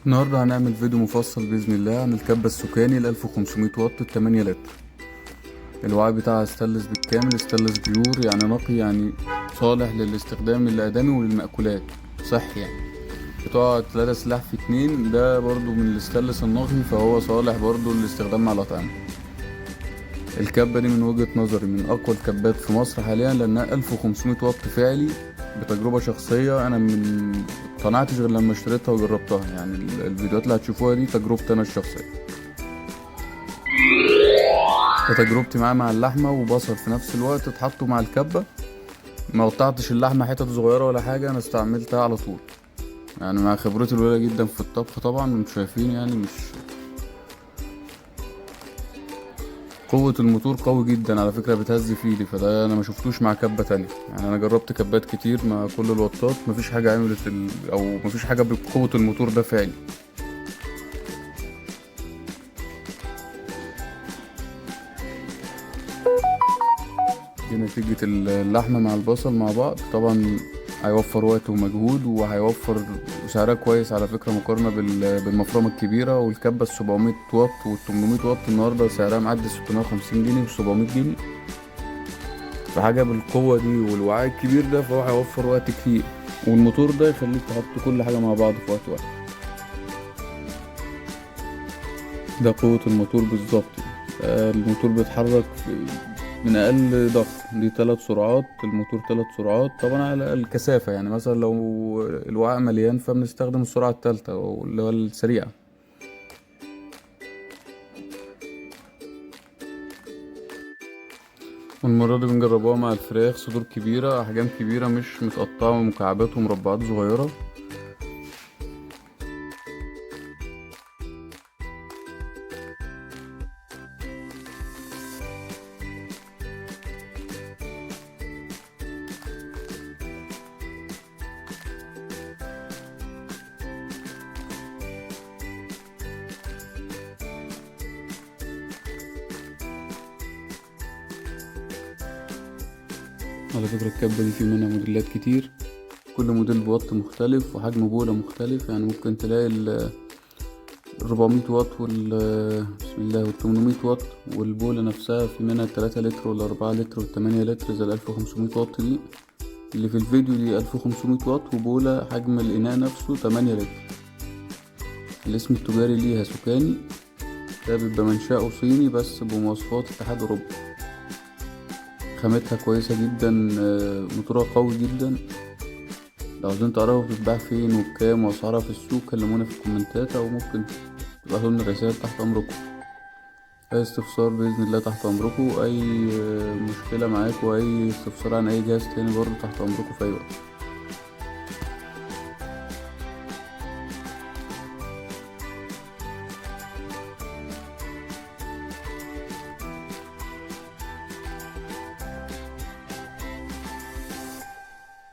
النهاردة هنعمل فيديو مفصل بإذن الله عن الكبة السكاني ال1500 واط ال8 لتر. الوعاء بتاعها استانلس بالكامل، استانلس بيور يعني نقي، يعني صالح للاستخدام الآدمي وللمأكولات، صحي يعني. بتوع 3 سلاح في 2 ده برضو من الاستانلس النقي، فهو صالح برضو للاستخدام مع الأطعمة. الكبة دي من وجهة نظري من أقوى الكبات في مصر حاليا، لأنها 1500 واط فعلي. بتجربة شخصية، أنا من مقتنعتش غير لما اشتريتها وجربتها، يعني الفيديوهات اللي هتشوفوها دي تجربتي أنا الشخصية. تجربتي معاه مع اللحمة وبصل في نفس الوقت اتحطوا مع الكبة. ما قطعتش اللحمة حتت صغيرة ولا حاجة، أنا استعملتها على طول، يعني مع خبرتي القليلة جدا في الطبخ. طبعا انتوا شايفين يعني مش قوة الموتور قوي جدا على فكرة، بتهز في ايدي، فده انا ما شفتوش مع كبة تانية. يعني انا جربت كبات كتير مع كل الوطات، مفيش حاجة عملت او مفيش حاجة بقوة الموتور ده فعلي. دي نتيجة اللحمة مع البصل مع بعض. طبعا هيوفر وقت ومجهود، وهيوفر سعرها كويس على فكرة، مقارنة بالمفرمة الكبيرة. والكبة ال700 واط وال800 واط النهاردة سعرها معدي 650 جنيه و700 جنيه. فحاجة بالقوة دي والوعاء الكبير ده، فهو هيوفر وقت كتير، والموتور ده يخليك تحط كل حاجة مع بعض في وقت واحد. ده قوة الموتور بالظبط. الموتور بيتحرك من أقل ضغط. دي 3 سرعات، الموتور 3 سرعات طبعا على الكثافة. يعني مثلا لو الوعاء مليان فبنستخدم السرعة التالتة اللي هو السريعة. والمرة دي بنجربوها مع الفراخ، صدور كبيرة، أحجام كبيرة، مش متقطعة مكعبات ومربعات صغيرة. على فكرة الكبة دي في منها موديلات كتير، كل موديل بوات مختلف وحجم بولة مختلف. يعني ممكن تلاقي 400 واط بسم الله وال800 واط، والبولة نفسها في منها 3 لتر وال4 لتر وال8 لتر زي 1500 واط دي. اللي في الفيديو دي 1500 واط وبولة حجم الإناء نفسه 8 لتر. الاسم التجاري ليها سكاني، ده بيبقى منشأه صيني بس بمواصفات اتحاد أوروبا. خامتها كويسة جدا، موتورها قوي جدا. لو عاوزين تعرفوا بتتباع فين وبكام وأسعارها في السوق، كلمونا في الكومنتات، أو ممكن تبعتولنا رسائل تحت أمركم. أي استفسار بإذن الله تحت أمركم. أي مشكلة معاكم، أي استفسار عن أي جهاز تاني برضه تحت أمركم في أي وقت.